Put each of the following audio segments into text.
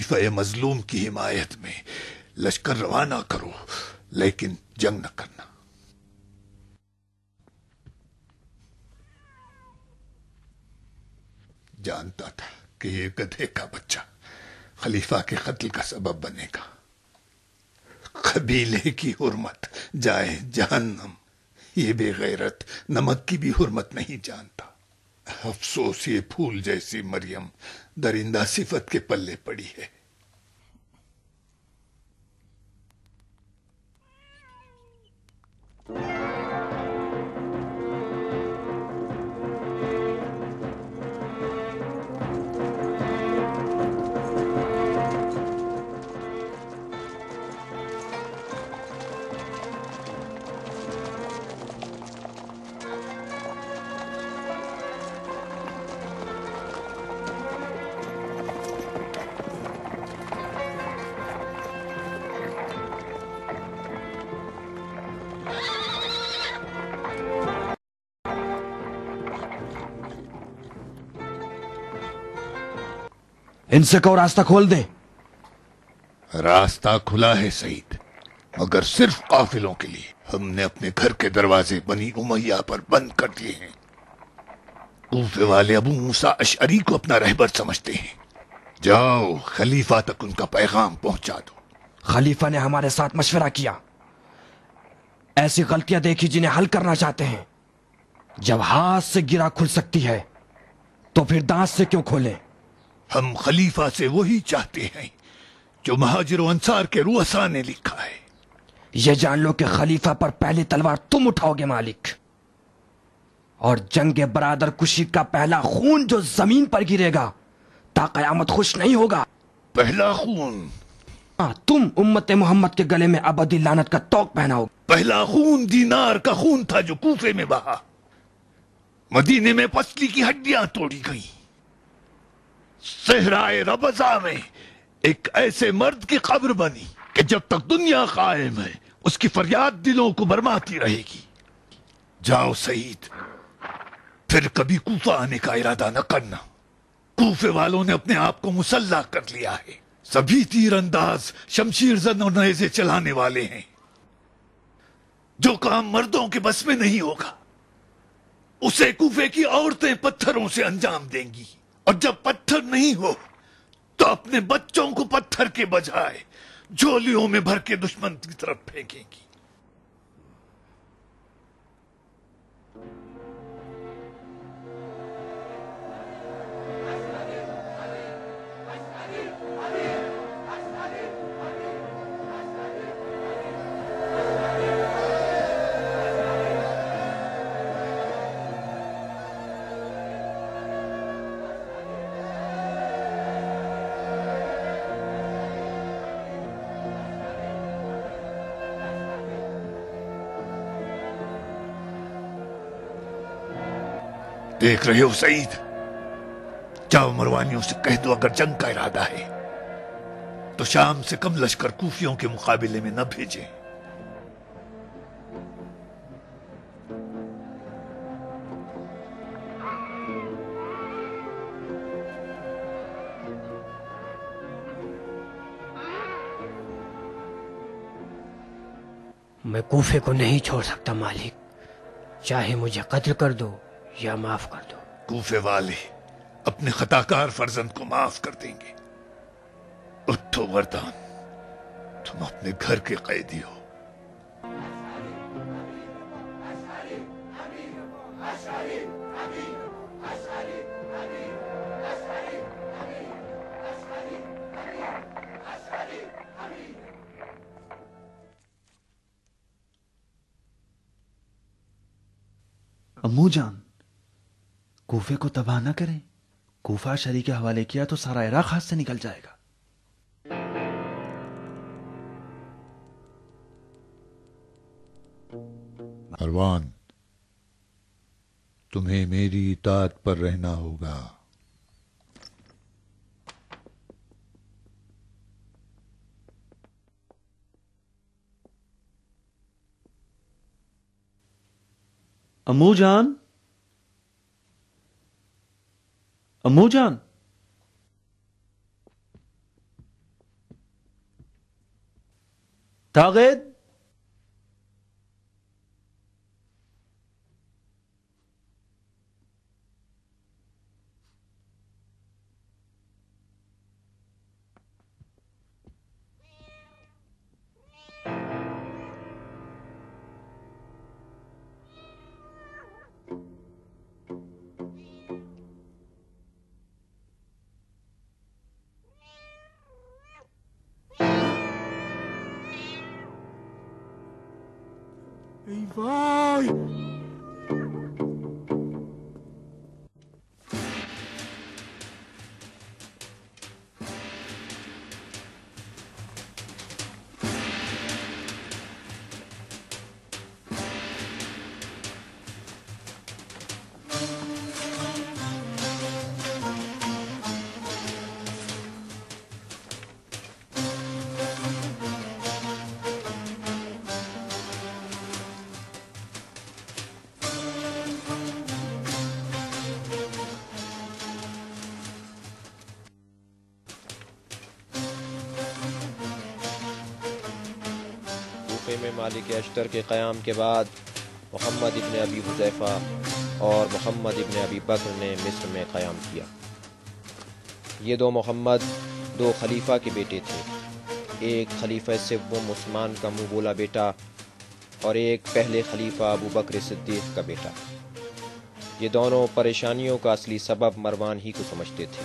खलीफा मजलूम की हिमायत में लश्कर रवाना करो, लेकिन जंग न करना। जानता था कि ये गधे का बच्चा खलीफा के कत्ल का सबब बनेगा। कबीले की हुर्मत जाए जहन्नम, ये बेगैरत नमक की भी हुर्मत नहीं जानता। अफसोस ये फूल जैसी मरियम दरिंदा सिफत के पल्ले पड़ी है। इनसे कहो रास्ता खोल दे। रास्ता खुला है सईद, मगर सिर्फ काफिलों के लिए। हमने अपने घर के दरवाजे बनी उमैया पर बंद कर दिए हैं। कूफे वाले अबू मूसा अशअरी को अपना रहबर समझते हैं। जाओ, खलीफा तक उनका पैगाम पहुंचा दो। खलीफा ने हमारे साथ मशवरा किया, ऐसी गलतियां देखी जिन्हें हल करना चाहते हैं। जब हाथ से गिरा खुल सकती है तो फिर दांत से क्यों खोलें? हम खलीफा से वही चाहते हैं जो महाजिर अंसार के रुअसा ने लिखा है। यह जान लो कि खलीफा पर पहली तलवार तुम उठाओगे मालिक, और जंग बरादर कुशी का पहला खून जो जमीन पर गिरेगा ता कयामत खुश नहीं होगा। पहला खून? तुम उम्मत मोहम्मद के गले में अबदी लानत का तोक पहनाओगे। पहला खून दीनार का खून था जो कूफे में बहा। मदीने में पसली की हड्डियां तोड़ी गई। सहराए रबजा में एक ऐसे मर्द की कब्र बनी कि जब तक दुनिया कायम है उसकी फरियाद दिलों को बरमाती रहेगी। जाओ सईद, फिर कभी कूफा आने का इरादा न करना। कूफे वालों ने अपने आप को मुसल्ला कर लिया है। सभी तीरंदाज, शमशीर जन और नेज़े चलाने वाले हैं। जो काम मर्दों के बस में नहीं होगा उसे कूफे की औरतें पत्थरों से अंजाम देंगी, और जब पत्थर नहीं हो तो अपने बच्चों को पत्थर के बजाय झोलियों में भर के दुश्मन की तरफ फेंकेंगी। देख रहे हो सईद, जाओ मरवानियों से कह दो अगर जंग का इरादा है तो शाम से कम लश्कर कूफियों के मुकाबले में न भेजें। मैं कूफे को नहीं छोड़ सकता मालिक, चाहे मुझे कत्ल कर दो या माफ कर दो। कूफे वाले अपने खताकार फर्जंद को माफ कर देंगे। उठो वरदान, तुम अपने घर के कैदी हो। अम्मू जान, कूफे को तबाह न करें। कूफा शरी के हवाले किया तो सारा इराक हाथ से निकल जाएगा। मरवान, तुम्हें मेरी इताअत पर रहना होगा। अम्मू जान, अम्मू जान। تاغد، کوفے میں مالک اشتر کے قیام کے بعد محمد ابن ابی حذیفہ اور محمد ابن ابی بکر نے مصر میں قیام کیا۔ یہ دو محمد دو خلیفہ کے بیٹے تھے، ایک خلیفہ سوم عثمان کا منہ بولا بیٹا اور ایک پہلے خلیفہ ابو بکر صدیق کا بیٹا۔ یہ دونوں پریشانیوں کا اصلی سبب مروان ہی کو سمجھتے تھے،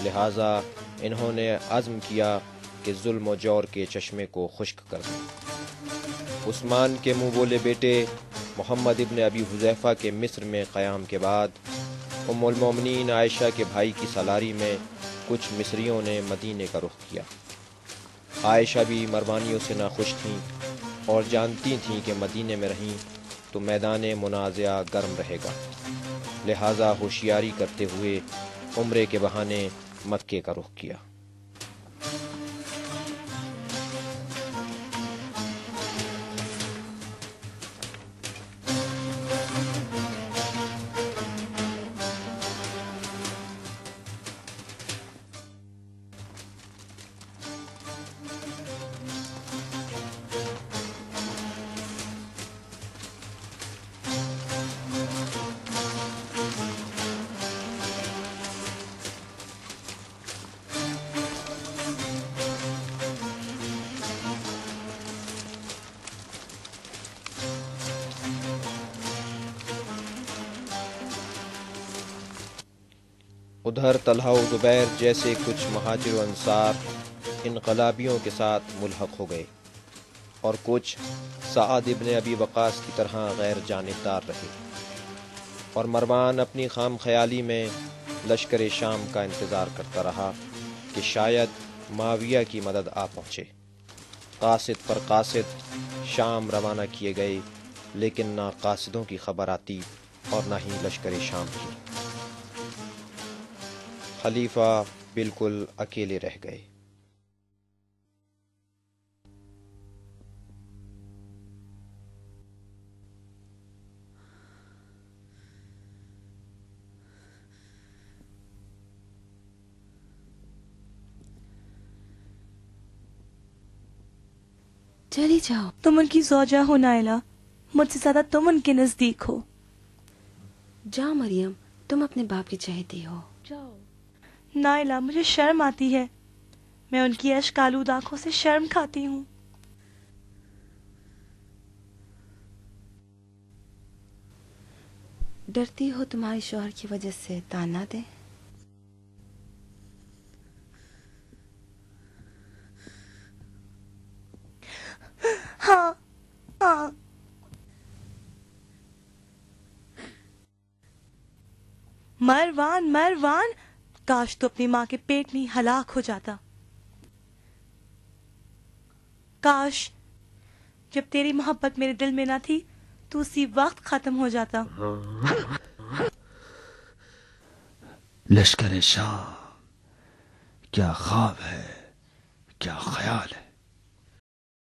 لہٰذا انہوں نے عزم کیا کہ ظلم و جور کے چشمے کو خشک کر دیں۔ عثمان کے منہ بولے بیٹے محمد ابن ابی حذیفہ کے مصر میں قیام کے بعد ام المومنین عائشہ کے بھائی کی سالاری میں کچھ مصریوں نے مدینے کا رخ کیا۔ عائشہ بھی مروانیوں سے ناخوش تھیں اور جانتی تھیں کہ مدینے میں رہیں تو میدان منازعہ گرم رہے گا، لہٰذا ہوشیاری کرتے ہوئے عمرے کے بہانے مکے کا رخ کیا۔ ادھر طلحہ و زبیر جیسے کچھ مہاجر و انصار انقلابیوں کے ساتھ ملحق ہو گئے اور کچھ سعد ابن ابی وقاص کی طرح غیر جانبدار رہے، اور مروان اپنی خام خیالی میں لشکر شام کا انتظار کرتا رہا کہ شاید معاویہ کی مدد آ پہنچے۔ قاصد پر قاصد شام روانہ کیے گئے، لیکن نہ قاصدوں کی خبر آتی اور نہ ہی لشکر شام کی۔ خلیفہ بالکل اکیلے رہ گئے۔ چلی جاؤ، تم ان کی زوجہ ہو نائلہ، مجھ سے زیادہ تم ان کے نزدیک ہو۔ جاؤ مریم، تم اپنے باپ کی چہیتی ہو، جاؤ۔ نائلہ، مجھے شرم آتی ہے، میں ان کی اشک آلود آنکھوں سے شرم کھاتی ہوں۔ ڈرتی ہو تمہارے شوہر کی وجہ سے تانا دیں؟ ہاں ہاں، مروان مروان، کاش تو اپنی ماں کے پیٹ میں ہی ہلاک ہو جاتا۔ کاش جب تیری محبت میرے دل میں نہ تھی تو اسی وقت ختم ہو جاتا۔ لشکر شام، کیا خواب ہے، کیا خیال ہے۔